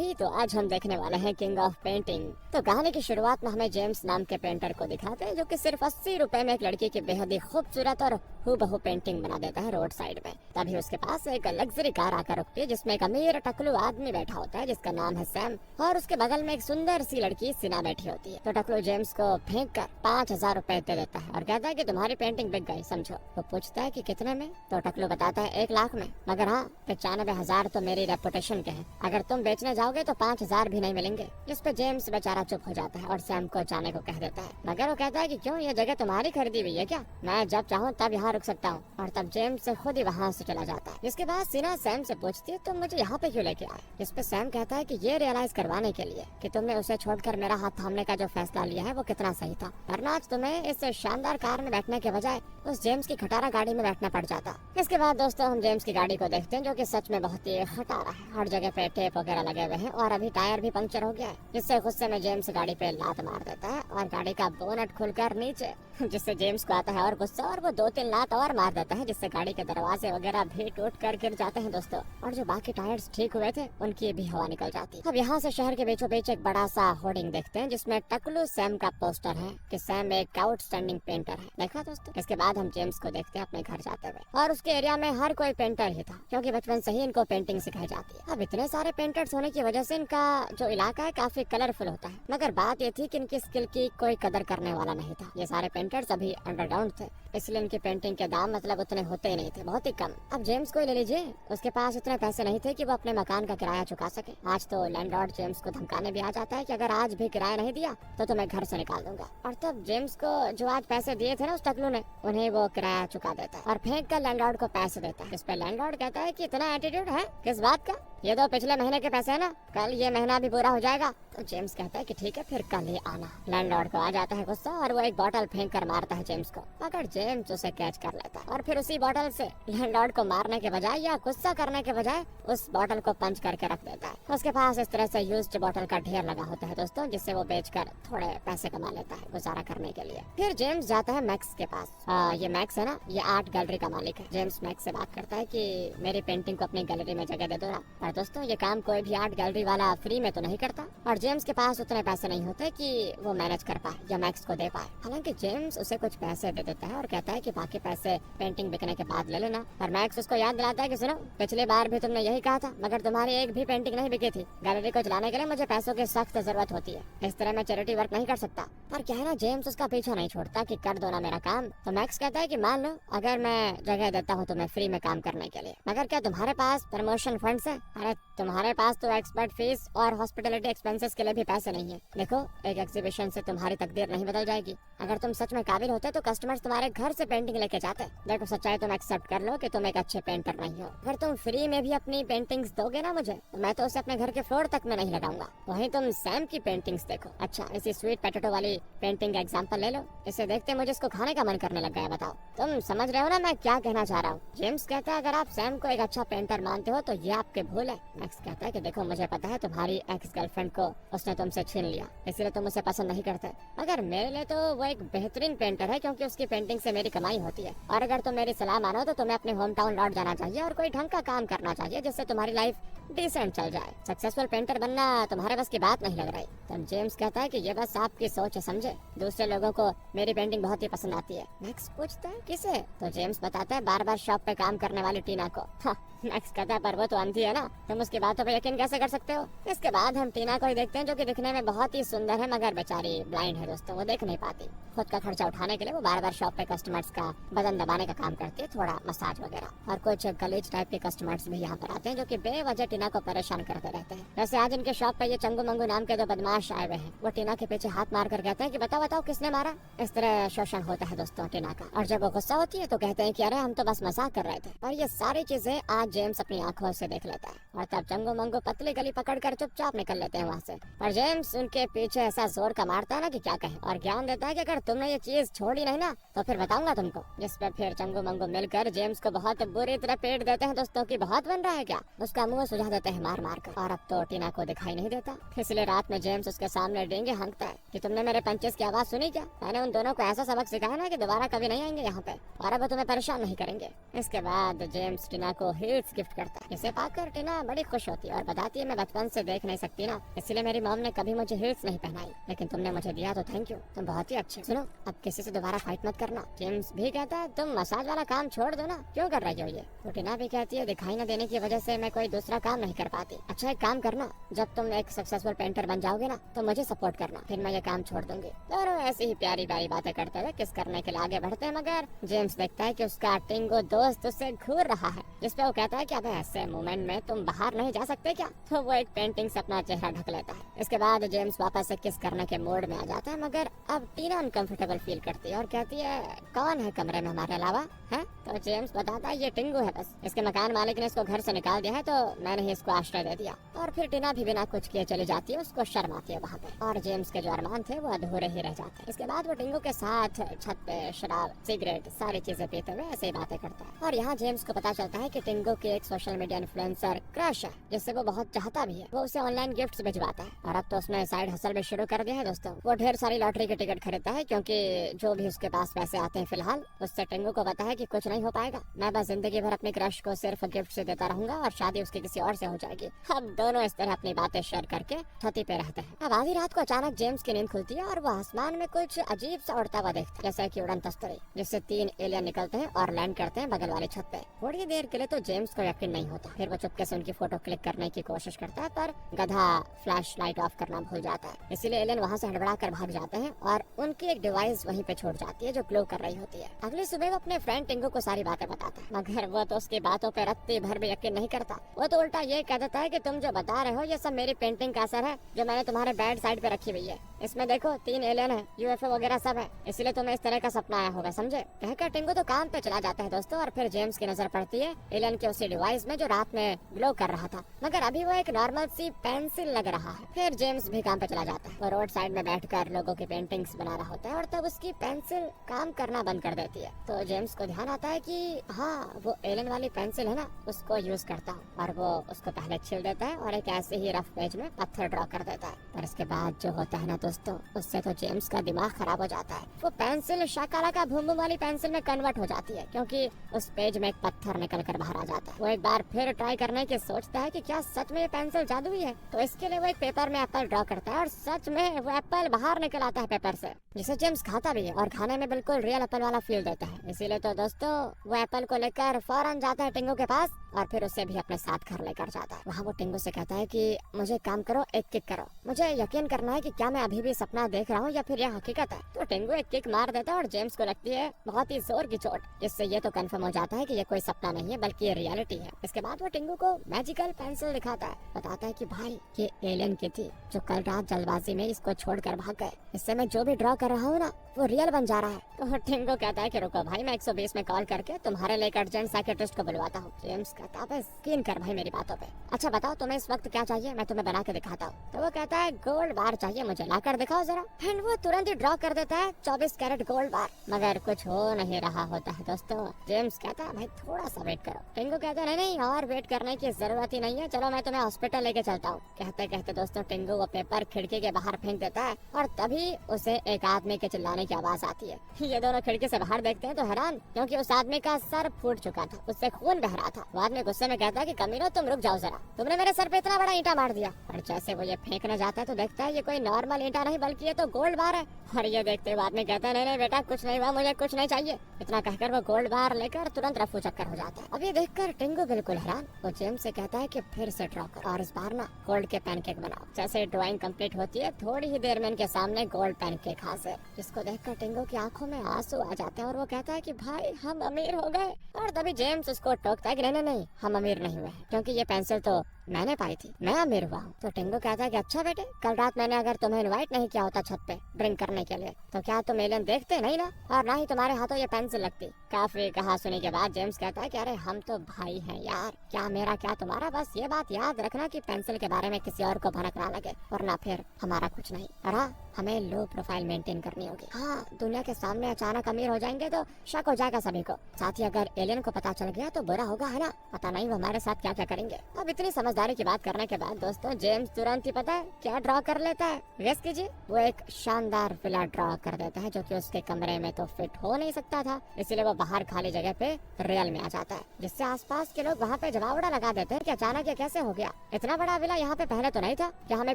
सभी, तो आज हम देखने वाले हैं किंग ऑफ पेंटिंग। तो कहानी की शुरुआत में हमें जेम्स नाम के पेंटर को दिखाते हैं, जो कि सिर्फ 80 रुपए में एक लड़की की बेहद ही खूबसूरत और हूबहू पेंटिंग बना देता है रोड साइड में। तभी उसके पास एक लग्जरी कार आकर रुकती है, जिसमें एक अमीर टकलू आदमी बैठा होता है जिसका नाम है सैम, और उसके बगल में एक सुंदर सी लड़की सिना बैठी होती है। तो टकलू जेम्स को फेंक कर 5000 रुपए दे देता है और कहता है कि तुम्हारी पेंटिंग बिक गई, समझो। वो पूछता है कि कितने में? तो टकलू बताता है 1 लाख में, मगर हाँ 95,000 तो मेरी रेपुटेशन के हैं, अगर तुम बेचने जाओगे तो 5000 भी नहीं मिलेंगे। जिस पे जेम्स बेचारा चुप हो जाता है और सैम को जाने को कह देता है, मगर वो कहता है कि क्यों, ये जगह तुम्हारी खरीदी हुई है क्या? मैं जब चाहूँ तब यहाँ रुक सकता हूँ। और तब जेम्स खुद ही वहाँ से चला जाता है। जिसके बाद सीना सैम से पूछती है, तुम मुझे यहाँ पे क्यों लेके आए? जिस पे सैम कहता है कि ये रियलाइज करवाने के लिए कि तुमने उसे छोड़कर मेरा हाथ थामने का जो फैसला लिया है वो कितना सही था, वरना आज तुम्हें इस शानदार कार में बैठने के बजाय उस जेम्स की खटारा गाड़ी में बैठना पड़ जाता। इसके बाद दोस्तों हम जेम्स की गाड़ी को देखते हैं, जो कि सच में बहुत ही खटारा है। हर जगह पे टेप वगैरह लगे हुए हैं और अभी टायर भी पंक्चर हो गया है, जिससे गुस्से में जेम्स गाड़ी पे लात मार देता है और गाड़ी का बोनट खुलकर नीचे, जिससे जेम्स को आता है और गुस्सा, और वो 2-3 लात और मार देता है, जिससे गाड़ी के दरवाजे वगैरह भी टूट कर गिर जाते हैं दोस्तों। और जो बाकी टायर्स ठीक हुए थे उनकी भी हवा निकल जाती है। अब यहाँ से शहर के बीचों बीच एक बड़ा सा होर्डिंग देखते हैं, जिसमें टकलू सैम का पोस्टर है कि सैम एक आउटस्टैंडिंग पेंटर है। देखा दोस्तों। इसके बाद हम जेम्स को देखते हैं अपने घर जाते हुए, और उसके एरिया में हर कोई पेंटर ही था, क्योंकि बचपन से ही इनको पेंटिंग सिखाई जाती है। अब इतने सारे पेंटर्स होने की वजह से इनका जो इलाका है काफी कलरफुल होता है, मगर बात ये थी कि इनकी स्किल की कोई कदर करने वाला नहीं था। ये सारे पेंटर्स अभी अंडरग्राउंड थे, इसलिए इनकी पेंटिंग के दाम मतलब उतने होते ही नहीं थे, बहुत ही कम। अब जेम्स को ले लीजिए, उसके पास इतने पैसे नहीं थे कि वो अपने मकान का किराया चुका सके। आज तो लैंडलॉर्ड जेम्स को धमकाने भी आ जाता है कि अगर आज भी किराया नहीं दिया तो तुम्हें घर से निकाल दूंगा। और तब जेम्स को जो आज पैसे दिए थे ना उस टकलू ने, उन्हें वो किराया चुका देता है और फेंक कर लैंडलॉर्ड को पैसे देता है। इस पे लैंडलॉर्ड कहता है कि इतना एटीट्यूड है किस बात का? ये तो पिछले महीने के पैसे है ना, कल ये महीना भी पूरा हो जाएगा। तो जेम्स कहता है कि ठीक है फिर कल ही आना। लैंडलॉर्ड को आ जाता है गुस्सा और वो एक बोतल फेंक कर मारता है जेम्स को, मगर जेम्स उसे कैच कर लेता है और फिर उसी बोतल से लैंडलॉर्ड को मारने के बजाय या गुस्सा करने के बजाय उस बोतल को पंच करके रख देता है। उसके पास इस तरह से यूज्ड बोतल का ढेर लगा होता है दोस्तों, जिससे वो बेचकर थोड़े पैसे कमा लेता है गुजारा करने के लिए। फिर जेम्स जाता है मैक्स के पास। ये मैक्स है ना, ये आर्ट गैलरी का मालिक है। जेम्स मैक्स से बात करता है कि मेरी पेंटिंग को अपनी गैलरी में जगह दे दो ना। पर दोस्तों ये काम कोई भी आर्ट गैलरी वाला फ्री में तो नहीं करता, और जेम्स के पास उतने पैसे नहीं होते कि वो मैनेज कर पाए या मैक्स को दे पाए। हालांकि जेम्स उसे कुछ पैसे दे देता है और कहता है कि बाकी पैसे पेंटिंग बिकने के बाद ले लेना। और मैक्स उसको याद दिलाता है कि सुनो, पिछली बार भी तुमने यही कहा था, मगर तुम्हारी एक भी पेंटिंग नहीं बिकी थी। गैलरी को चलाने के लिए मुझे पैसों की सख्त जरूरत होती है, इस तरह मैं चैरिटी वर्क नहीं कर सकता। पर क्या है ना, जेम्स उसका पीछा नहीं छोड़ता कि कर दो ना मेरा काम। तो मैक्स कहता है कि मान लो अगर मैं जगह देता हूँ तुम्हें फ्री में काम करने के लिए, मगर क्या तुम्हारे पास प्रमोशन फंड्स है? अरे तुम्हारे पास तो एक्सपर्ट फीस और हॉस्पिटलिटी एक्सपेंसेस के लिए भी पैसे नहीं है। देखो एक एग्जीबिशन से तुम्हारी तकदीर नहीं बदल जाएगी। अगर तुम सच में काबिल होते तो कस्टमर्स तुम्हारे घर से पेंटिंग लेके जाते। देखो सच्चाई तुम एक्सेप्ट कर लो कि तुम एक अच्छे पेंटर नहीं हो। अगर तुम फ्री में भी अपनी पेंटिंग्स दोगे ना मुझे, तो मैं तो उसे अपने घर के फ्लोर तक में नहीं लगाऊंगा। वहीं तुम सैम की पेंटिंग्स देखो। अच्छा इसी स्वीट पोटैटो वाली पेंटिंग का एग्जांपल ले लो, इसे देखते मुझे इसको खाने का मन करने लग गया। बताओ तुम समझ रहे हो ना मैं क्या कहना चाह रहा हूँ? जेम्स कहता है अगर आप सैम को एक अच्छा पेंटर मानते हो तो ये आपके भूल है। मैक्स कहता है कि देखो मुझे पता है तुम्हारी एक्स गर्लफ्रेंड को उसने तुमसे छीन लिया, इसलिए तुम उसे पसंद नहीं करते, मगर मेरे लिए तो वो एक बेहतरीन पेंटर है क्योंकि उसकी पेंटिंग से मेरी कमाई होती है। और अगर तुम मेरी सलाह मानो तो तुम्हें अपने होम टाउन लौट जाना चाहिए और कोई ढंग का काम करना चाहिए जिससे तुम्हारी लाइफ डिसेंट चल जाए। सक्सेसफुल पेंटर बनना तुम्हारे बस की बात नहीं लग रही। तो जेम्स कहता है कि ये बस आपकी सोच है समझे, दूसरे लोगों को मेरी पेंटिंग बहुत ही पसंद आती है। मैक्स पूछता है किसे? तो जेम्स बताता है बार बार शॉप पे काम करने वाली टीना को। मैक्स कहता है पर वो तो अंधी है ना, तुम उसकी बातों पे यकीन कैसे कर सकते हो? इसके बाद हम टीना को ही देखते हैं, जो कि दिखने में बहुत ही सुंदर है मगर बेचारी ब्लाइंड है दोस्तों, वो देख नहीं पाती। खुद का खर्चा उठाने के लिए वो बार बार शॉप पे कस्टमर्स का बदन दबाने का काम करती है, थोड़ा मसाज वगैरह। और कुछ गलीज टाइप के कस्टमर्स भी यहाँ पर आते हैं जो कि बेवजह टीना को परेशान करते रहते हैं। वैसे आज इनके शॉप पे ये चंगू मंगू नाम के 2 बदमाश आए हुए हैं। वो टीना के पीछे हाथ मार कर कहते हैं कि बताओ बताओ किसने मारा। इस तरह शोषण होता है दोस्तों टीना का। और जब वो गुस्सा होती है तो कहते हैं कि अरे हम तो बस मजाक कर रहे थे। और ये सारी चीजें आज जेम्स अपनी आंखों से देख लेता है, और तब चंगू मंगू पतली गली पकड़ कर चुपचाप निकल लेते हैं वहाँ से। पर जेम्स उनके पीछे ऐसा जोर का मारता है ना कि क्या कहे, और ज्ञान देता है कि अगर तुमने ये चीज छोड़ी नहीं ना तो फिर बताऊंगा तुमको। इस पे फिर चंगू मंगू मिलकर जेम्स को बहुत बुरी तरह पेट देते हैं दोस्तों की बहुत बन रहा है क्या। उसका मुंह सुझा देते हैं मार मार कर और अब तो टीना को दिखाई नहीं देता। इसलिए रात में जेम्स उसके सामने डेंगे हाँकता है कि तुमने मेरे पंचेस की आवाज सुनी क्या। मैंने उन दोनों को ऐसा सबक सिखाया ना कि दोबारा कभी नहीं आएंगे यहाँ पे और अब वो तुम्हें परेशान नहीं करेंगे। इसके बाद जेम्स टीना को हील्स गिफ्ट करता है जिसे पाकर टीना बड़ी खुश होती है और बताती है मैं बचपन से देख नहीं सकती ना, इसलिए मेरी मॉम ने कभी मुझे हील्स नहीं पहनाई, लेकिन तुमने मुझे दिया तो थैंक यू, तुम बहुत ही अच्छे। सुनो अब किसी से दोबारा फाइट मत करना। जेम्स भी कहता है तुम मसाज वाला काम छोड़ दो ना, क्यों कर रही हो ये। तो टीना भी कहती है दिखाई न देने की वजह से मैं कोई दूसरा काम नहीं कर पाती। अच्छा एक काम करना, जब तुम एक सक्सेसफुल पेंटर बन जाओगे ना तो मुझे सपोर्ट करना, फिर मैं ये काम छोड़ दूंगी। दोनों ऐसी ही प्यारी प्यारी बातें करते हुए किस करने के लिए आगे बढ़ते हैं, मगर जेम्स देखता है कि उसका टिंगो दोस्त उससे घूर रहा है, जिसपे वो कहता है कि अबे ऐसे मोमेंट में तुम बाहर नहीं जा सकते क्या। तो वो एक पेंटिंग से अपना चेहरा ढक लेता है। इसके बाद जेम्स वापस से किस करने के मूड में आ जाता है, मगर अब टीना अनकंफर्टेबल फील करती है और कहती है कौन है कमरे में हमारे अलावा है। तो जेम्स बताता है ये टिंगू है, बस इसके मकान मालिक ने इसको घर से निकाल दिया है तो मैंने ही इसको आश्रय दे दिया। और फिर टीना भी बिना कुछ किए चली जाती है, उसको शर्म आती है वहाँ पे और जेम्स के जो अरमान थे वो अधूरे ही रह जाते हैं। इसके बाद वो टिंगू के साथ छत पे शराब सिगरेट सारी चीजें पीते हुए ऐसे ही बातें करता है। और यहाँ जेम्स को पता चलता है कि टिंगू की एक सोशल मीडिया इन्फ्लुएंसर क्रश है जिससे वो बहुत चाहता भी है। वो उसे ऑनलाइन गिफ्ट्स भिजवाता है और अब तो उसने साइड हसल भी शुरू कर दिया है दोस्तों। वो ढेर सारी लॉटरी के टिकट खरीदता है क्योंकि जो भी उसके पास पैसे आते हैं फिलहाल उससे टिंगू को पता है कि कुछ नहीं हो पाएगा। मैं बस जिंदगी भर अपनी क्रश को सिर्फ गिफ्ट से देता रहूंगा और शादी उसकी किसी और से हो जाएगी। अब दोनों इस तरह अपनी बातें शेयर करके छती पे रहते हैं। अब आधी रात को अचानक जेम्स की नींद खुलती है और वो आसमान में कुछ अजीब सा उड़ता हुआ देखता है जैसे कि उड़न तस्तरी, जिससे 3 एलियन निकलते हैं और लैंड करते हैं बगल वाली छत पे। थोड़ी देर के लिए तो जेम्स को यकीन नहीं होता, फिर वो चुपके से उनकी फोटो क्लिक करने की कोशिश करता है पर गधा फ्लैश लाइट ऑफ करना भूल जाता है, इसीलिए एलियन वहाँ से हड़बड़ा कर भाग जाते हैं और उनकी एक डिवाइस वहीं पे छूट जाती है जो ग्लो कर रही होती है। अगली सुबह वो अपने फ्रेंड टिंगू को सारी बातें बताता है, मगर वो तो उसकी बातों पे रत्ती भर भी यकीन नहीं करता। वो तो उल्टा ये कह देता है कि तुम जो बता रहे हो ये सब मेरी पेंटिंग का असर है जो मैंने तुम्हारे बेड साइड पे रखी हुई है। इसमें देखो 3 एलियन है, यूएफओ वगैरह सब है, इसलिए तुम्हें इस तरह का सपना आया होगा, समझे। कहकर टिंगू तो काम पे चला जाता है दोस्तों और फिर जेम्स की नजर पड़ती है एलियन के उसी डिवाइस में जो रात में ग्लो कर रहा था, मगर अभी वो एक नॉर्मल सी पेंसिल लग रहा है। फिर जेम्स भी काम पे चला जाता है। वो रोड साइड में बैठकर लोगों की पेंटिंग्स बना रहा होता है और तब उसकी पेंसिल काम करना बंद कर देती है। तो जेम्स को ध्यान आता है कि हाँ वो एलियन वाली पेंसिल है ना, उसको यूज करता हूँ और वो उसको पहले छील देता है और एक ऐसे ही रफ पेज में पत्थर ड्रॉ कर देता है। पर इसके बाद जो होता है ना दोस्तों, उससे तो जेम्स का दिमाग खराब हो जाता है। वो पेंसिल शाकाला का भूम वाली पेंसिल में कन्वर्ट हो जाती है क्योंकि उस पेज में एक पत्थर निकल कर बाहर आ जाता है। वो एक बार फिर ट्राई करने की सोचता है कि क्या सच में ये पेंसिल जादुई है, तो इसके लिए वो एक पेपर में एप्पल ड्रॉ करता है और सच में वो एप्पल बाहर निकल आता है पेपर से, जिसे जेम्स खाता भी है और खाने में बिल्कुल रियल एप्पल वाला फील देता है। इसीलिए तो दोस्तों वो एप्पल को लेकर फौरन जाता है टिंगू के पास और फिर उसे भी अपने साथ घर लेकर जाता है। वहाँ वो टिंगू से कहता है कि मुझे काम करो, एक किक करो, मुझे यकीन करना है कि क्या मैं अभी भी सपना देख रहा हूँ या फिर यह हकीकत है। तो टिंगू एक किक मार देता है और जेम्स को लगती है बहुत ही जोर की चोट, जिससे ये तो कंफर्म हो जाता है कि ये कोई सपना नहीं है बल्कि ये रियलिटी है। इसके बाद वो टिंगू को मैजिकल पेंसिल दिखाता है, बताता है कि भाई ये एलियन की थी जो कल रात जल्दबाजी में इसको छोड़कर भाग गए, इससे मैं जो भी ड्रॉ कर रहा हूँ ना वो रियल बन जा रहा है। तो टिंगू कहता है कि रुको भाई, मैं 120 में कॉल करके तुम्हारे लिए अर्जेंट साइकियाट्रिस्ट को बुलवाता हूँ। जेम्स कहता है बस यकीन कर भाई मेरी बातों पे। अच्छा बताओ तुम्हें इस वक्त क्या चाहिए, मैं तुम्हें बना के दिखाता हूँ। तो वो कहता है गोल्ड बार चाहिए मुझे, ला कर दिखाओ जरा। एंड वो तुरंत ही ड्रॉ कर देता है 24 कैरेट गोल्ड बार, मगर कुछ हो नहीं रहा होता है दोस्तों। जेम्स कहता है भाई थोड़ा सा वेट करो। टिंगू कहता है नहीं और वेट करने की जरूरत ही नहीं है, चलो मैं तुम्हें हॉस्पिटल लेके चलता हूँ। कहते कहते दोस्तों टिंगू वो पेपर खिड़की के बाहर फेंक देता है और तभी उसे एक आदमी के चिल्लाने की आवाज आती है। ये दोनों खिड़की से बाहर देखते हैं तो हैरान, क्योंकि उस आदमी का सर फूट चुका था, उससे खून बह रहा था। वो आदमी गुस्से में कहता है कि कमीनो तुम रुक जाओ जरा, तुमने मेरे सर पे इतना बड़ा ईंटा मार दिया। और जैसे वो ये फेंकने जाता है तो देखता है ये कोई नॉर्मल ईंटा नहीं बल्कि ये तो गोल्ड बार है। और ये देखते हुए आदमी कहता है नहीं नहीं बेटा कुछ नहीं हुआ, मुझे कुछ नहीं चाहिए। इतना कहकर वो गोल्ड बार लेकर तुरंत रफू चक्कर हो जाता है। अब ये देखकर टिंगू बिल्कुल हैरान, वो जेम्स से कहता है कि फिर से ड्रॉ कर और इस बार ना गोल्ड के पैनकेक बनाओ। जैसे ड्राइंग कंप्लीट होती है थोड़ी ही देर में इनके सामने गोल्ड पैनकेक हाजिर, जिसको देखकर टिंगू की आंखों में आंसू आ जाते हैं और वो कहता है कि भाई हम अमीर हो गए। और तभी जेम्स उसको टोकता है कि नहीं नहीं नहीं हम अमीर नहीं हुए हैं, क्योंकि ये पेंसिल तो मैंने पाई थी, मैं अमीर हुआ हूँ। तो टिंगू कहता है कि अच्छा बेटे, कल रात मैंने अगर तुम्हें इनवाइट नहीं किया होता छत पे ड्रिंक करने के लिए तो क्या तुम एलियन देखते? नहीं ना, और ना ही तुम्हारे हाथों ये पेंसिल लगती। काफी कहा सुनी के बाद जेम्स कहता है कि अरे हम तो भाई हैं यार, क्या मेरा क्या तुम्हारा, बस ये बात याद रखना कि पेंसिल के बारे में किसी और को भनक ना लगे, वरना फिर हमारा कुछ नहीं। और हमें लो प्रोफाइल मेंटेन करनी होगी। हाँ, दुनिया के सामने अचानक अमीर हो जाएंगे तो शक हो जाएगा सभी को। साथ ही अगर एलियन को पता चल गया तो बुरा होगा, है ना? पता नहीं वो हमारे साथ क्या क्या करेंगे। अब इतनी समझदारी की बात करने के बाद दोस्तों जेम्स तुरंत ही पता है क्या ड्रॉ कर लेता है? गेस कीजिए। वो एक शानदार विला ड्रॉ कर देता है जो कि उसके कमरे में तो फिट हो नहीं सकता था, इसलिए वो बाहर खाली जगह पे रियल में आ जाता है, जिससे आसपास के लोग वहाँ पे जवाबड़ा लगा देते हैं कि अचानक ये कैसे हो गया, इतना बड़ा विला यहाँ पे पहले तो नहीं था, क्या हमें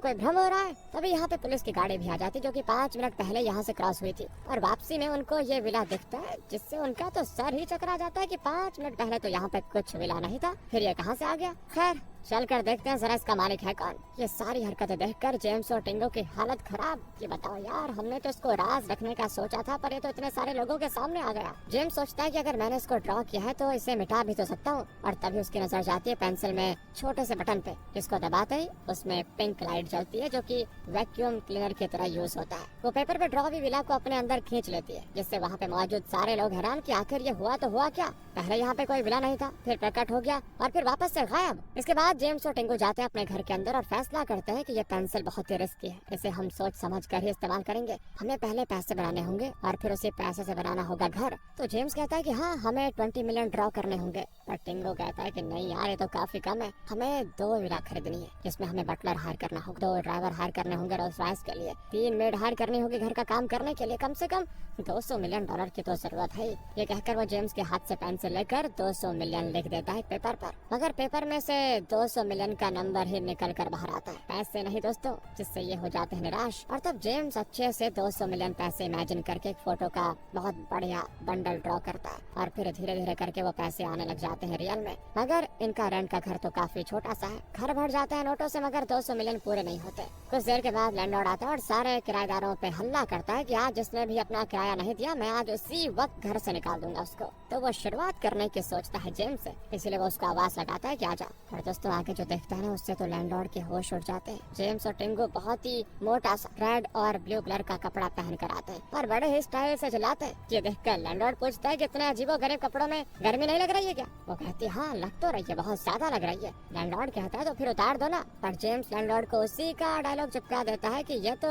कोई भ्रम हो रहा है? तभी यहाँ पे पुलिस की गाड़ी भी आ जाती जो कि 5 मिनट पहले यहाँ से क्रॉस हुई थी, और वापसी में उनको ये विला दिखता है, जिससे उनका तो सर ही चकरा जाता है कि 5 मिनट पहले तो यहाँ पे कुछ विला नहीं था, फिर ये कहाँ से आ गया। खैर चल कर देखते हैं जरा इसका मालिक है कौन। ये सारी हरकतें देखकर जेम्स और टिंगो की हालत खराब। ये बताओ यार, हमने तो इसको राज रखने का सोचा था, पर ये तो इतने सारे लोगों के सामने आ गया। जेम्स सोचता है कि अगर मैंने इसको ड्रॉ किया है तो इसे मिटा भी तो सकता हूँ, और तभी उसकी नजर जाती है पेंसिल में छोटे से बटन पे, जिसको दबाते ही उसमें पिंक लाइट जलती है जो कि वैक्यूम क्लीनर की तरह यूज होता है। वो पेपर पे ड्रॉ भी विला को अपने अंदर खींच लेती है, जिससे वहाँ पे मौजूद सारे लोग हैरान कि आखिर ये हुआ तो हुआ क्या, पहले यहाँ पे कोई विला नहीं था, फिर प्रकट हो गया और फिर वापस से गायब। इसके बाद जेम्स और टिंगो जाते हैं अपने घर के अंदर और फैसला करते हैं कि ये पेंसिल बहुत ही रिस्की है, इसे हम सोच समझ कर ही इस्तेमाल करेंगे, हमें पहले पैसे बनाने होंगे और फिर उसी पैसे से बनाना होगा घर। तो जेम्स कहता है कि हाँ, हमें 20 मिलियन ड्रॉ करने होंगे, पर टिंगो कहता है कि नहीं यार, ये तो काफी कम है, हमें 2 विला खरीदनी है, जिसमें हमें बटलर हायर करना होगा, 2 ड्राइवर हायर करने होंगे रोल्स रॉयस के लिए, 3 मेड हायर करनी होगी घर का काम करने के लिए, कम से कम $200 मिलियन की तो जरूरत है। ये कहकर वो जेम्स के हाथ से पेंसिल लेकर 200 मिलियन लिख देता है पेपर पर, मगर पेपर में से 200 मिलियन का नंबर ही निकल कर बाहर आता है, पैसे नहीं दोस्तों, जिससे ये हो जाते हैं निराश। और तब जेम्स अच्छे से 200 मिलियन पैसे इमेजिन करके एक फोटो का बहुत बढ़िया बंडल ड्रॉ करता है, और फिर धीरे धीरे करके वो पैसे आने लग जाते हैं रियल में। मगर इनका रेंट का घर तो काफी छोटा सा है, घर भर जाता है नोटों से, मगर 200 मिलियन पूरे नहीं होते। कुछ देर के बाद लैंडलॉर्ड आता है और सारे किराएदारों पे हल्ला करता है कि आज जिसने भी अपना किराया नहीं दिया, मैं आज उसी वक्त घर से निकाल दूंगा उसको। तो वो शुरुआत करने की सोचता है जेम्स से, इसलिए वो उसको आवाज लगाता है कि आजा। और दोस्तों आगे जो देखता है ना, उससे तो लैंडलॉर्ड के होश उड़ जाते हैं। जेम्स और टिंगो बहुत ही मोटा सा रेड और ब्लू कलर का कपड़ा पहन कर आते हैं और बड़े ही स्टाइल से चिल्लाते हैं। ये देखकर लैंडलॉर्ड पूछता है कि इतने अजीबोगरीब कपड़ों में गर्मी नहीं लग रही है क्या? वो कहती है हाँ लग तो रही है, बहुत ज्यादा लग रही है। लैंडलॉर्ड कहता है तो फिर उतार दो ना, पर जेम्स लैंडलॉर्ड को उसी का डायलॉग चिपका देता है कि ये तो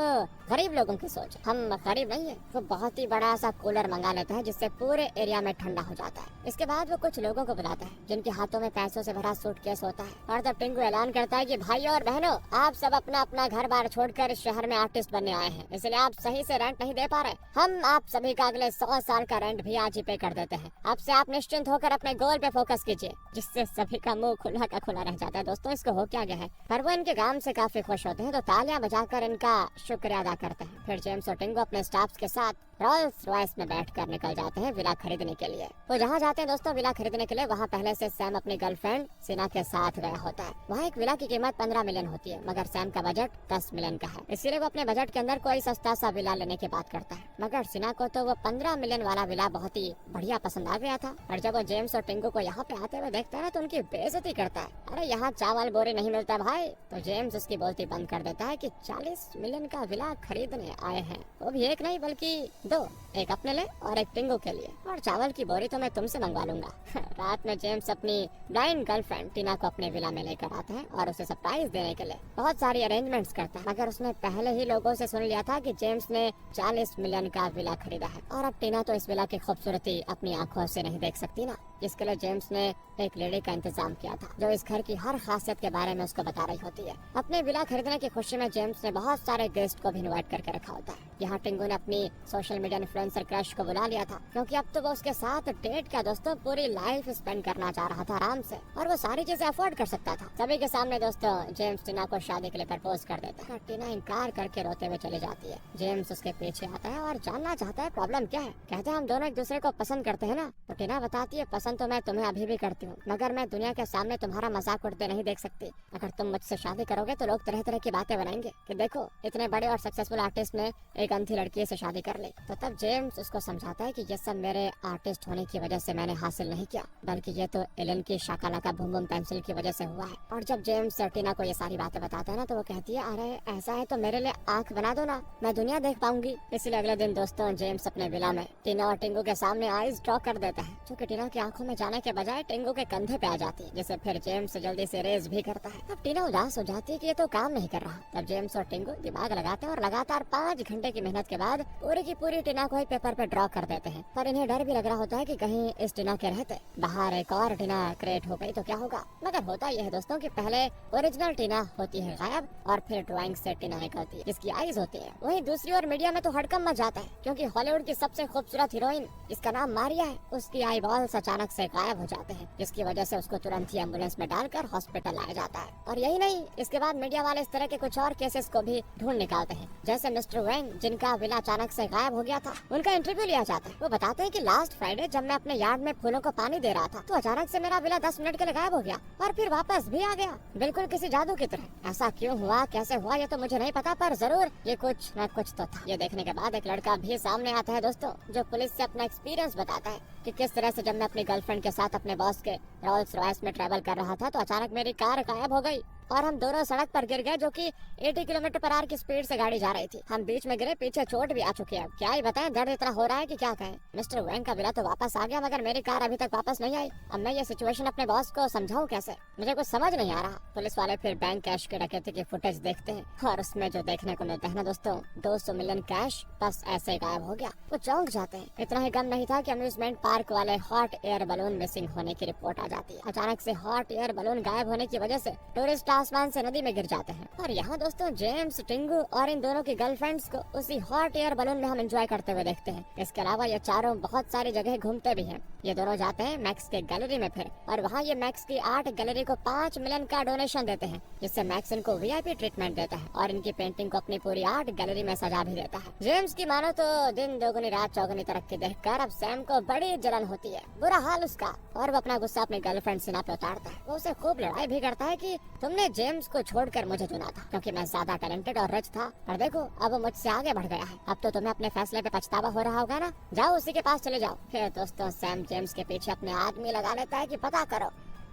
गरीब लोगों की सोच, हम गरीब नहीं है। वो बहुत ही बड़ा सा कूलर मंगा लेता है जिससे पूरे एरिया में ठंडा हो जाता है। इसके बाद वो कुछ लोगों को बुलाता है जिनके हाथों में पैसों से भरा सूटकेस होता है, और तब टिंगू ऐलान करता है कि भाइयों और बहनों, आप सब अपना अपना घर बार छोड़कर इस शहर में आर्टिस्ट बनने आए हैं, इसलिए आप सही से रेंट नहीं दे पा रहे। हम आप सभी का अगले 100 साल का रेंट भी आज ही पे कर देते हैं। आपसे आप निश्चिंत होकर अपने गोल पे फोकस कीजिए, जिससे सभी का मुंह खुला का खुला रह जाता है। दोस्तों इसको हो क्या गया है, पर वो इनके काम से काफी खुश होते हैं, तो तालियां बजाकर इनका शुक्रिया अदा करते हैं। फिर जेम्स और टिंगो अपने स्टाफ के साथ रोल्स रॉयस में बैठकर निकल जाते हैं विला खरीदने के लिए। वो जहाँ जाते हैं दोस्तों विला खरीदने के लिए, वहाँ पहले से सैम अपनी गर्लफ्रेंड सिना के साथ गया होता है। वहाँ एक विला की कीमत 15 मिलियन होती है, मगर सैम का बजट 10 मिलियन का है, इसीलिए वो अपने बजट के अंदर कोई सस्ता सा विला लेने की बात करता है। मगर सिना को तो वो 15 मिलियन वाला विला बहुत ही बढ़िया पसंद आ गया था, और जब वो जेम्स और टिंगो को यहाँ पे आते हुए देखता है ना, तो उनकी बेइज्जती करता है। अरे यहाँ चावल बोरी नहीं मिलता भाई। तो जेम्स उसकी बोलती बंद कर देता है कि 40 मिलियन का विला खरीदने आए हैं, वो भी एक नहीं बल्कि 2, एक अपने लिए और एक टिंगो के लिए, और चावल की बोरी तो मैं तुमसे मंगवा लूंगा। रात में जेम्स अपनी ब्लाइंड गर्लफ्रेंड टीना को अपने विला में लेकर आता है और उसे सरप्राइज देने के लिए बहुत सारी अरेंजमेंट्स करता है, मगर उसने पहले ही लोगों से सुन लिया था कि जेम्स ने 40 मिलियन का विला खरीदा है, और अब टीना तो इस विला की खूबसूरती अपनी आंखों से नहीं देख सकती ना। इसके लिए जेम्स ने एक लेडी का इंतजाम किया था जो इस घर की हर खासियत के बारे में उसको बता रही होती है। अपने विला खरीदने की खुशी में जेम्स ने बहुत सारे गेस्ट को भी इनवाइट करके रखा होता है। यहाँ टिंगू ने अपनी सोशल मीडिया इन्फ्लुएंसर क्रश को बुला लिया था, क्योंकि अब तो वो उसके साथ डेट का दोस्तों पूरी लाइफ स्पेंड करना चाह रहा था आराम से, और वो सारी चीजें अफोर्ड कर सकता था। सभी के सामने दोस्तों जेम्स टीना को शादी के लिए प्रपोज कर देता है। टीना इनकार करके रोते हुए चली जाती है। जेम्स उसके पीछे आता है और जानना चाहता है प्रॉब्लम क्या है। कहते हैं हम दोनों एक दूसरे को पसंद करते हैं ना। तो टीना बताती है पसंद तो मैं तुम्हें अभी भी करती हूँ, मगर मैं दुनिया के सामने तुम्हारा मजाक उड़ते नहीं देख सकती। अगर तुम मुझसे शादी करोगे तो लोग तरह तरह की बातें बनाएंगे कि देखो इतने बड़े और सक्सेसफुल आर्टिस्ट ने एक अंधी लड़की से शादी कर ली। तो तब जेम्स उसको समझाता है कि ये सब मेरे आर्टिस्ट होने की वजह से मैंने हासिल नहीं किया, बल्कि ये तो एलन की शाकालाका बूम बूम पेंसिल की वजह से हुआ है। और जब जेम्स टीना को ये सारी बातें बताता है ना, तो वो कहती है अरे ऐसा है तो मेरे लिए आँख बना दो ना, मैं दुनिया देख पाऊंगी। इसलिए अगले दिन दोस्तों जेम्स अपने विला में टीना और टिंगू के सामने आइज ड्रॉ कर देता है, जो कि टीना की आंखों में जाने के बजाय टिंगू के कंधे पे आ जाती है, जिसे फिर जेम्स जल्दी से रेज भी करता है। अब टीना उदास हो जाती है कि ये तो काम नहीं कर रहा। तब जेम्स और टिंगू दिमाग लगाते हैं और लगातार 5 घंटे की मेहनत के बाद पूरी की पूरी टीना को ही पेपर पे ड्रॉ कर देते हैं। पर इन्हें डर भी लग रहा होता है कि कहीं इस टीना के रहते बाहर एक और टीना क्रिएट हो गई तो क्या होगा। मगर होता यह है दोस्तों कि पहले ओरिजिनल टीना होती है गायब और फिर ड्राइंग से टीना निकलती है जिसकी आईज होती है। वहीं दूसरी ओर मीडिया में तो हड़कंप मच जाता है, क्योंकि हॉलीवुड की सबसे खूबसूरत हीरोइन जिसका नाम मारिया है, उसकी आई बॉल्स अचानक से गायब हो जाते हैं, जिसकी वजह से उसको तुरंत ही एम्बुलेंस में डालकर हॉस्पिटल लाया जाता है। और यही नहीं, इसके बाद मीडिया वाले इस तरह के कुछ और केसेस को भी ढूंढ निकालते हैं, जैसे मिस्टर वैंग जिनका विला अचानक से गायब हो गया था, उनका इंटरव्यू लिया जाता है। वो बताते हैं कि लास्ट फ्राइडे जब मैं अपने यार्ड में फूलों को पानी दे रहा था तो अचानक से मेरा विला 10 मिनट के लिए गायब हो गया और फिर वापस भी आ गया, बिल्कुल किसी जादू की तरह। ऐसा क्यों हुआ, कैसे हुआ, ये तो मुझे नहीं पता, पर जरूर ये कुछ न कुछ तो था। ये देखने के बाद एक लड़का भी सामने आता है दोस्तों, जो पुलिस से अपना एक्सपीरियंस बताता है कि किस तरह से जब मैं अपनी गर्लफ्रेंड के साथ अपने बॉस के रोल्स रॉयस में ट्रैवल कर रहा था तो अचानक मेरी कार गायब हो गई और हम दोनों सड़क पर गिर गए, जो कि 80 किलोमीटर पर आवर की स्पीड से गाड़ी जा रही थी। हम बीच में गिरे, पीछे चोट भी आ चुकी है। क्या ही बताएं, दर्द इतना हो रहा है कि क्या कहें। मिस्टर वैंग का विला तो वापस आ गया, मगर मेरी कार अभी तक वापस नहीं आई। अब मैं ये सिचुएशन अपने बॉस को समझाऊं कैसे, मुझे कुछ समझ नहीं आ रहा। पुलिस वाले फिर बैंक कैश के डकैती की फुटेज देखते हैं और उसमें जो देखने को मिलता है ना दोस्तों, 200 मिलियन कैश बस ऐसे गायब हो गया। वो चौंक जाते हैं। इतना ही गम नहीं था कि अम्यूजमेंट पार्क वाले हॉट एयर बलून मिसिंग होने की रिपोर्ट आ जाती है। अचानक से हॉट एयर बलून गायब होने की वजह से टूरिस्ट आसमान से नदी में गिर जाते हैं। और यहाँ दोस्तों जेम्स, टिंगू और इन दोनों की गर्लफ्रेंड्स को उसी हॉट एयर बलून में हम एंजॉय करते हुए देखते हैं। इसके अलावा ये चारों बहुत सारी जगह घूमते भी हैं। ये दोनों जाते हैं मैक्स के गैलरी में फिर, और वहाँ ये मैक्स की आर्ट गैलरी को 5 मिलियन का डोनेशन देते हैं, जिससे मैक्स इनको वीआईपी ट्रीटमेंट देता है और इनकी पेंटिंग को अपनी पूरी आर्ट गैलरी में सजा भी देता है। जेम्स की मानो तो दिन दोगुनी रात चौगुनी तरक्की देखकर अब सैम को बड़ी जलन होती है, बुरा हाल उसका, और वो अपना गुस्सा अपनी गर्लफ्रेंड सिना पे उतारता है। वो उसे खूब लड़ाई भी करता है कि तुमने जेम्स को छोड़कर मुझे चुना था क्योंकि मैं ज्यादा टैलेंटेड और रिच था, पर देखो अब वो मुझसे आगे बढ़ गया है। अब तो तुम्हें अपने फैसले पे पछतावा हो रहा होगा ना, जाओ उसी के पास चले जाओ। फिर दोस्तों सैम जेम्स के पीछे अपने आदमी लगा लेता है कि पता करो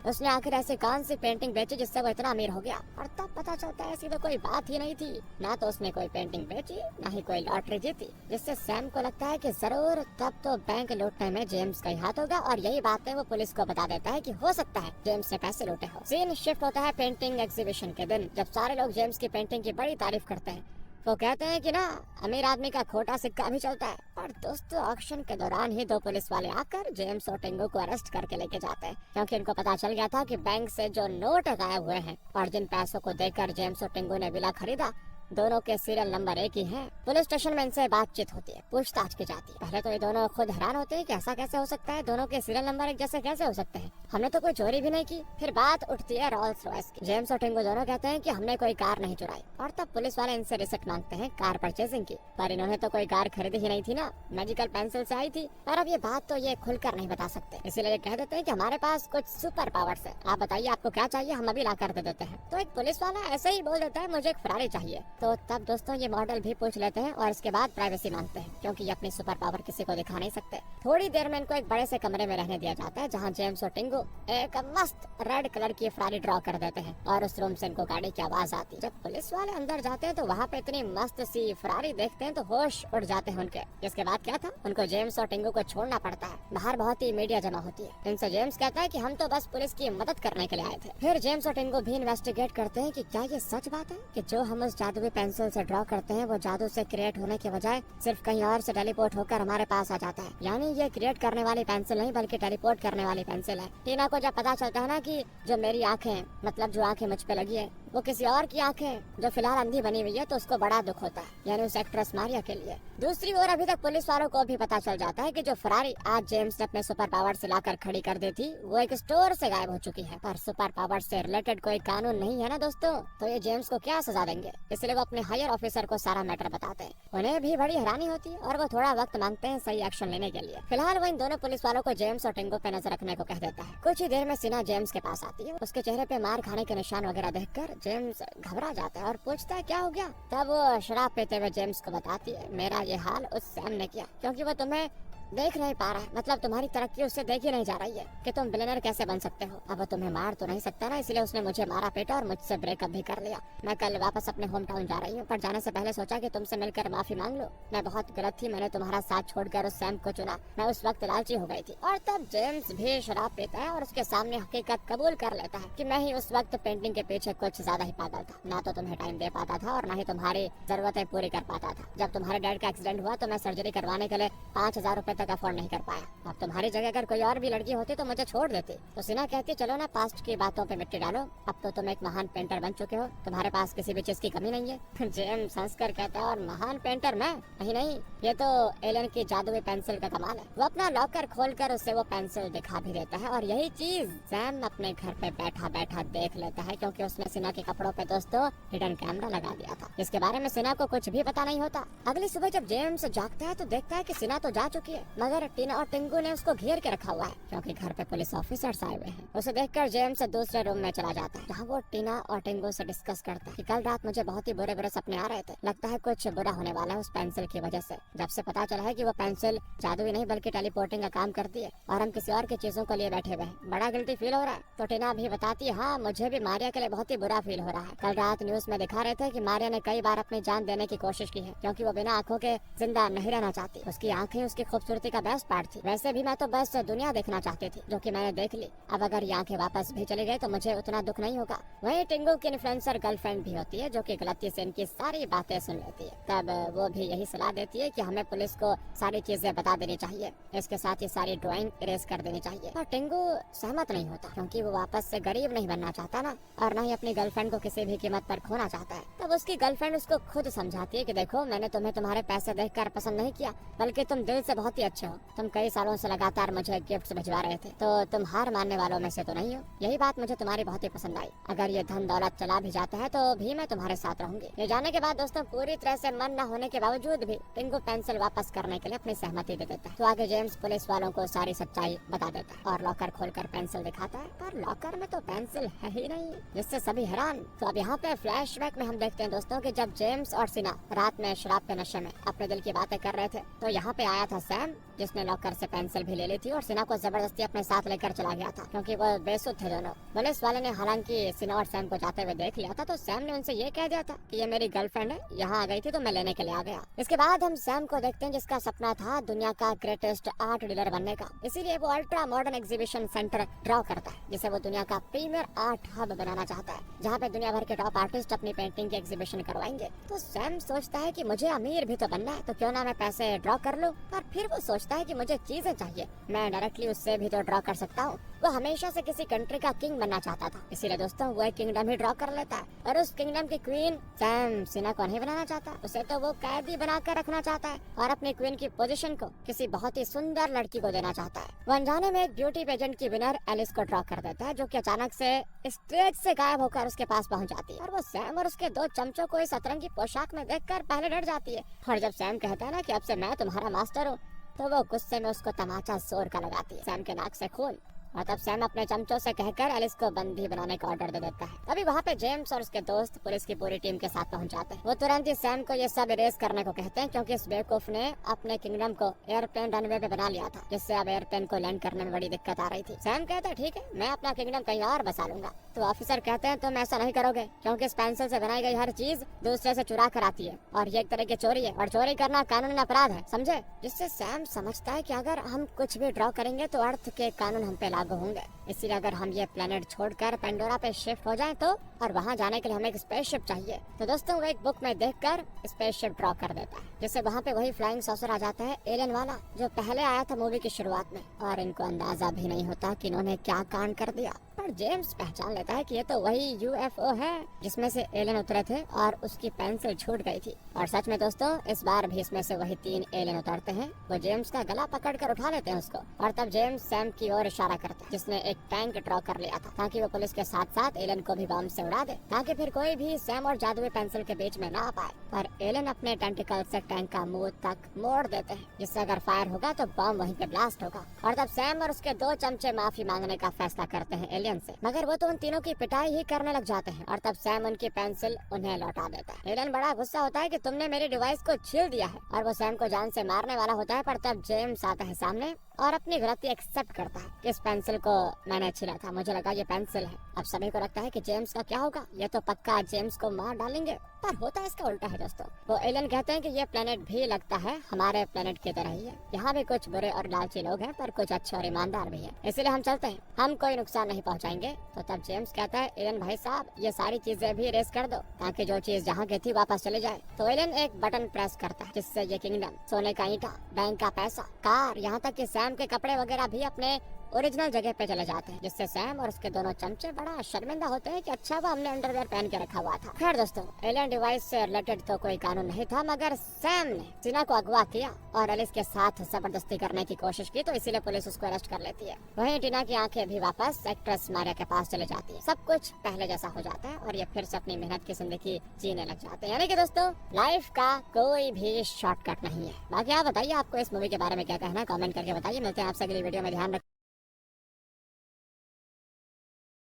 उसने आखिर ऐसी कौन सी पेंटिंग बेची जिससे वो इतना अमीर हो गया। और तब पता चलता है ऐसी तो कोई बात ही नहीं थी, ना तो उसने कोई पेंटिंग बेची ना ही कोई लॉटरी जीती, जिससे सैम को लगता है कि जरूर तब तो बैंक लूटने में जेम्स का ही हाथ होगा। और यही बातें वो पुलिस को बता देता है कि हो सकता है जेम्स ने पैसे लूटे हो। सीन शिफ्ट होता है पेंटिंग एग्जीबिशन के दिन, जब सारे लोग जेम्स की पेंटिंग की बड़ी तारीफ करते हैं। वो कहते हैं कि ना अमीर आदमी का खोटा सिक्का भी चलता है। और दोस्तों ऑक्शन के दौरान ही 2 पुलिस वाले आकर जेम्स और टिंगू को अरेस्ट करके लेके जाते हैं, क्योंकि इनको पता चल गया था कि बैंक से जो नोट गायब हुए हैं और जिन पैसों को देकर जेम्स और टिंगू ने विला खरीदा, दोनों के सीरियल नंबर एक ही हैं। पुलिस स्टेशन में इनसे बातचीत होती है, पूछताछ की जाती है। पहले तो ये दोनों खुद हैरान होते हैं कि ऐसा कैसे हो सकता है, दोनों के सीरियल नंबर एक जैसे कैसे हो सकते हैं, हमने तो कोई चोरी भी नहीं की। फिर बात उठती है रोल्स रॉयस की। जेम्स और टिंगू दोनों कहते हैं कि हमने कोई कार नहीं चुराई, और तब पुलिस वाले इनसे रिसिप्ट मांगते हैं कार परचेजिंग की, पर इन्होंने तो कोई कार खरीदी ही नहीं थी ना, मैजिकल पेंसिल से आई थी। पर अब ये बात तो ये खुलकर नहीं बता सकते, इसीलिए कह देते हैं कि हमारे पास कुछ सुपर पावर्स है, आप बताइए आपको क्या चाहिए, हम अभी ला कर दे देते हैं। तो एक पुलिस वाला ऐसे ही बोल देता है मुझे एक फरारी चाहिए। तो तब दोस्तों ये मॉडल भी पूछ लेते हैं और इसके बाद प्राइवेसी मांगते हैं, क्योंकि ये अपनी सुपर पावर किसी को दिखा नहीं सकते। थोड़ी देर में इनको एक बड़े से कमरे में रहने दिया जाता है, जहाँ जेम्स और टिंगू एक मस्त रेड कलर की फरारी ड्रॉ कर देते हैं और उस रूम से इनको गाड़ी की आवाज आती है। जब पुलिस वाले अंदर जाते हैं तो वहाँ पे इतनी मस्त सी फरारी देखते हैं तो होश उड़ जाते हैं उनके। इसके बाद क्या था, उनको जेम्स और टिंगू को छोड़ना पड़ता है। बाहर बहुत ही मीडिया जमा होती है। इनसे जेम्स कहता है कि हम तो बस पुलिस की मदद करने के लिए आए थे। फिर जेम्स और टिंगू भी इन्वेस्टिगेट करते हैं कि क्या ये सच बात है कि जो हम उस जादुई पेंसिल से ड्रॉ करते हैं वो जादू से क्रिएट होने के बजाय सिर्फ कहीं और से टेलीपोर्ट होकर हमारे पास आ जाता है। यानी ये क्रिएट करने वाली पेंसिल नहीं बल्कि टेलीपोर्ट करने वाली पेंसिल है। टीना को जब पता चलता है ना कि जो मेरी आंखें, मतलब जो आंखें मुझ पे लगी है वो किसी और की आंखें जो फिलहाल अंधी बनी हुई है, तो उसको बड़ा दुख होता है, यानी उस एक्ट्रेस मारिया के लिए। दूसरी ओर अभी तक पुलिस वालों को भी पता चल जाता है कि जो फरारी आज जेम्स ने अपने सुपर पावर से लाकर खड़ी कर दी थी वो एक स्टोर से गायब हो चुकी है। पर सुपर पावर से रिलेटेड कोई कानून नहीं है ना दोस्तों, तो ये जेम्स को क्या सजा देंगे। इसलिए लिए वो अपने हायर ऑफिसर को सारा मैटर बताते हैं। उन्हें भी बड़ी हैरानी होती है और वो थोड़ा वक्त मांगते हैं सही एक्शन लेने के लिए। फिलहाल वो इन दोनों पुलिस वालों को जेम्स और टिंगो पे नजर रखने को कह देता है। कुछ ही देर में सिन्हा जेम्स के पास आती है। उसके चेहरे पे मार खाने के निशान वगैरह देखकर जेम्स घबरा जाता है और पूछता है क्या हो गया। तब वो शराब पीते हुए जेम्स को बताती है, मेरा ये हाल उस सैम ने किया, क्योंकि वो तुम्हें देख नहीं पा रहा है, मतलब तुम्हारी तरक्की उससे देखी नहीं जा रही है कि तुम बिलियनर कैसे बन सकते हो। अब वो तुम्हें मार तो नहीं सकता ना, इसलिए उसने मुझे मारा पीटा और मुझसे ब्रेकअप भी कर लिया। मैं कल वापस अपने होम टाउन जा रही हूँ, पर जाने से पहले सोचा कि तुमसे मिलकर माफी मांग लो। मैं बहुत गलत थी, मैंने तुम्हारा साथ छोड़कर उस सैम को चुना। मैं उस वक्त लालची हो गई थी। और तब जेम्स भी शराब पीता है और उसके सामने हकीकत कबूल कर लेता है कि मैं ही उस वक्त पेंटिंग के पीछे कुछ ज्यादा ही पागल था। ना तो तुम्हें टाइम दे पाता था और ना ही तुम्हारी जरूरतें पूरी कर पाता था। जब तुम्हारे डैड का एक्सीडेंट हुआ तो मैं सर्जरी करवाने के लिए 5,000 रुपए तक अफोर्ड नहीं कर पाया। अब तुम्हारी जगह अगर कोई और भी लड़की होती तो मुझे छोड़ देती। तो सिन्हा कहती चलो ना, पास्ट की बातों पे मिट्टी डालो, अब तो तुम एक महान पेंटर बन चुके हो, तुम्हारे पास किसी भी चीज की कमी नहीं है। जेम्स हंसकर कहता है, और महान पेंटर मैं? नहीं, ये तो एलन की जादुई पेंसिल का कमाल है। वो अपना लॉकर खोलकर उसे वो पेंसिल दिखा भी देता है और यही चीज सैम अपने घर पे बैठा बैठा देख लेता है, क्योंकि उसने सिन्हा के कपड़ों पे दोस्तों हिडन कैमरा लगा दिया था। इसके बारे में सिन्हा को कुछ भी पता नहीं होता। अगली सुबह जब जेम्स जागता है तो देखता है कि सिन्हा तो जा चुकी है, मगर टीना और टिंगू ने उसको घेर के रखा हुआ है, क्योंकि घर पे पुलिस ऑफिसर्स आए हुए हैं। उसे देखकर जेम्स दूसरे रूम में चला जाता है, जहाँ वो टीना और टिंगू से डिस्कस करता है कि कल रात मुझे बहुत ही बुरे बुरे सपने आ रहे थे, लगता है कुछ बुरा होने वाला है उस पेंसिल की वजह से। जब से पता चला है कि वो पेंसिल जादुई नहीं बल्कि टेलीपोर्टिंग का काम करती है और हम किसी और की चीजों को लिए बैठे हुए हैं, बड़ा गिल्टी फील हो रहा है। तो टीना भी बताती है, हाँ मुझे भी मारिया के लिए बहुत ही बुरा फील हो रहा है। कल रात न्यूज में दिखा रहे थे कि मारिया ने कई बार अपनी जान देने की कोशिश की है, क्योंकि वो बिना आंखों के जिंदा नहीं रहना चाहती। उसकी आंखें उसकी खूबसूरती का बेस्ट पार्ट थी। वैसे भी मैं तो बस दुनिया देखना चाहती थी, जो कि मैंने देख ली। अब अगर ये आंखें वापस भी चली गई तो मुझे उतना दुख नहीं होगा। वहीं टिंगू की इन्फ्लुएंसर गर्लफ्रेंड भी होती है, जो कि गलती से इनकी सारी बातें सुन लेती है। तब वो भी यही सलाह देती है कि हमें पुलिस को सारी चीजें बता देनी चाहिए, इसके साथ ही सारी ड्राइंग इरेज कर देनी चाहिए। पर टिंगू सहमत नहीं होता, क्योंकि वो वापस से गरीब नहीं बनना चाहता ना, और न ही अपनी गर्लफ्रेंड को किसी भी कीमत पर खोना चाहता है। तब उसकी गर्लफ्रेंड उसको खुद समझाती है कि देखो, मैंने तुम्हें तुम्हारे पैसे देखकर पसंद नहीं किया, बल्कि तुम दिल से बहुत ही अच्छे हो। तुम कई सालों से लगातार मुझे गिफ्ट्स भिजवा रहे थे, तो तुम हार मानने वालों में से तो नहीं हो। यही बात मुझे तुम्हारी बहुत ही पसंद आई। अगर ये धन दौलत चला भी जाता है तो भी मैं तुम्हारे साथ रहूंगी। ये जाने के बाद दोस्तों पूरी तरह से मन न होने के बावजूद भी टिंगू पेंसिल वापस करने के लिए अपनी सहमति दे देता है। तो आगे जेम्स पुलिस वालों को सारी सच्चाई बता देता है और लॉकर खोलकर पेंसिल दिखाता है, पर लॉकर में तो पेंसिल है ही नहीं, जिससे सभी हैरान। तो अब यहाँ पे फ्लैशबैक में हम देखते हैं दोस्तों कि जब जेम्स और सिन्हा रात में शराब के नशे में अपने दिल की बातें कर रहे थे, तो यहाँ पे आया था सैम, जिसने लॉकर से पेंसिल भी ले ली थी और सिन्हा को जबरदस्ती अपने साथ लेकर चला गया था, क्योंकि वो बेसुध थे दोनों। पुलिस वाले ने हालांकि सिन्हा और सैम को जाते हुए देख लिया था, तो सैम ने उनसे ये कह दिया था कि ये मेरी गर्लफ्रेंड है, यहाँ आ गई थी तो मैं लेने के लिए आ गया। इसके बाद हम सैम को देखते हैं, जिसका सपना था दुनिया का ग्रेटेस्ट आर्ट डीलर बनने का। इसीलिए वो ultra modern exhibition centre draw करता है, जिसे वो दुनिया का प्रीमियर आर्ट हब बनाना चाहता है, जहाँ पे दुनिया भर के टॉप आर्टिस्ट अपनी पेंटिंग की एग्जीबिशन करवाएंगे। तो सैम सोचता है कि मुझे अमीर भी तो बनना है, तो क्यों ना मैं पैसे ड्रॉ कर लूं। पर फिर वो सोचता है कि मुझे चीजें चाहिए, मैं डायरेक्टली उससे भी तो ड्रॉ कर सकता हूँ। वो हमेशा से किसी कंट्री का किंग बनना चाहता था, इसीलिए दोस्तों वो एक किंगडम ही ड्रॉ कर लेता है। और उस किंगडम की क्वीन सैम सिन्हा को नहीं बनाना चाहता, उसे तो वो कैदी बनाकर रखना चाहता है और अपनी क्वीन की पोजीशन को किसी बहुत ही सुंदर लड़की को देना चाहता है। वो अनजाने में एक ब्यूटी पेजेंट की विनर एलिस को ड्रॉ कर देता है, जो कि अचानक से स्टेज से गायब होकर उसके पास पहुंच जाती है। और वो सैम और उसके दो चमचों को इस अतरंगी पोशाक में देखकर पहले डर जाती है। और जब सैम कहता है ना कि अब से मैं तुम्हारा मास्टर हूँ, तो वो गुस्से में उसको तमाचा जोर का लगाती है। सैम के नाक से खून, और तब सैम अपने चमचों से कहकर एलिस को बंदी बनाने का ऑर्डर दे देता है। तभी वहाँ पे जेम्स और उसके दोस्त पुलिस की पूरी टीम के साथ पहुँच जाते हैं। वो तुरंत ही सैम को ये सब इरेज करने को कहते हैं, क्योंकि इस बेवकूफ ने अपने किंगडम को एयरप्लेन रनवे पे बना लिया था, जिससे अब एयरप्लेन को लैंड करने में बड़ी दिक्कत आ रही थी। सैम कहता है ठीक है, मैं अपना किंगडम कहीं और बसा लूंगा। तो ऑफिसर कहते हैं तुम ऐसा नहीं करोगे, क्योंकि इस पेंसिल से बनाई गई हर चीज दूसरे से चुरा कर आती है और ये एक तरह की चोरी है, और चोरी करना कानूनी अपराध है, समझे। जिससे सैम समझता है कि अगर हम कुछ भी ड्रॉ करेंगे तो अर्थ के कानून हम पे लागू होंगे। इसलिए अगर हम ये प्लेनेट छोड़कर पेंडोरा पे शिफ्ट हो जाएं तो, और वहाँ जाने के लिए हमें एक स्पेसशिप चाहिए। तो दोस्तों वो एक बुक में देखकर स्पेसशिप ड्रॉ कर देता है, जिससे वहाँ पे वही फ्लाइंग सॉसर आ जाता है, एलियन वाला, जो पहले आया था मूवी की शुरुआत में। और इनको अंदाजा भी नहीं होता कि इन्होंने क्या कांड कर दिया। पर जेम्स पहचान लेता है कि ये तो वही यूएफओ है जिसमें से एलियन उतरे थे और उसकी पेंसिल छूट गई थी। और सच में दोस्तों, इस बार भी इसमें से वही 3 एलियन उतरते हैं। वो जेम्स का गला पकड़कर उठा लेते हैं उसको, और तब जेम्स सैम की ओर इशारा करता है जिसने एक टैंक ड्रॉ कर लिया था, ताकि वो पुलिस के साथ साथ एलियन को भी बम से उड़ा दे, ताकि फिर कोई भी सैम और जादुई पेंसिल के बीच में ना आ पाए। पर एलियन अपने टेंटिकल से टैंक का मुंह तक मोड़ देते हैं, जिससे अगर फायर होगा तो बम वहीं पे ब्लास्ट होगा। और तब सैम और उसके 2 चमचे माफी मांगने का फैसला करते हैं एलियन से, मगर वो तो उन तीनों की पिटाई ही करने लग जाते हैं। और तब सैम उनकी पेंसिल उन्हें लौटा देता है। एलियन बड़ा गुस्सा होता है कि तुमने मेरी डिवाइस को छील दिया है, और वो सैम को जान से मारने वाला होता है। पर तब जेम्स आता है सामने और अपनी गलती एक्सेप्ट करता है। इस पेंसिल को मैंने छीला था, मुझे लगा ये पेंसिल है। अब सभी को लगता है कि जेम्स का क्या होगा, ये तो पक्का जेम्स को मार डालेंगे, पर होता इसका उल्टा है दोस्तों। वो एलियन कहते हैं कि ये प्लेनेट भी लगता है हमारे प्लेनेट की तरह ही है, यहाँ भी कुछ बुरे और लालची लोग हैं, पर कुछ अच्छे और ईमानदार भी हैं, इसलिए हम चलते हैं, हम कोई नुकसान नहीं पहुँचाएंगे। तो तब जेम्स कहता है, एलियन भाई साहब, ये सारी चीजें भी रेस कर दो, ताकि जो चीज जहाँ की थी वापस चले जाए। तो एलियन एक बटन प्रेस करता है, जिससे ये किंगडम, सोने का ईंटा, बैंक का पैसा, कार, यहाँ तक कि सैम के कपड़े वगैरह भी अपने ओरिजिनल जगह पे चले जाते हैं, जिससे सैम और उसके दोनों चमचे बड़ा शर्मिंदा होते हैं कि अच्छा वो हमने अंडरवेयर पहन के रखा हुआ था। खैर दोस्तों, एलियन डिवाइस से रिलेटेड तो कोई कानून नहीं था, मगर सैम ने टीना को अगवा किया और एलिस के साथ जबरदस्ती करने की कोशिश की, तो इसीलिए पुलिस उसको अरेस्ट कर लेती है। वहीं टीना की आंखें भी वापस एक्ट्रेस मारिया के पास चले जाती है। सब कुछ पहले जैसा हो जाता है और ये फिर से अपनी मेहनत की जिंदगी जीने लग जाते हैं। यानी कि दोस्तों, लाइफ का कोई भी शॉर्टकट नहीं है। बाकी आप बताइए, आपको इस मूवी के बारे में क्या कहना है, कमेंट करके बताइए। मिलते हैं आपसे अगली वीडियो में, ध्यान रखिए।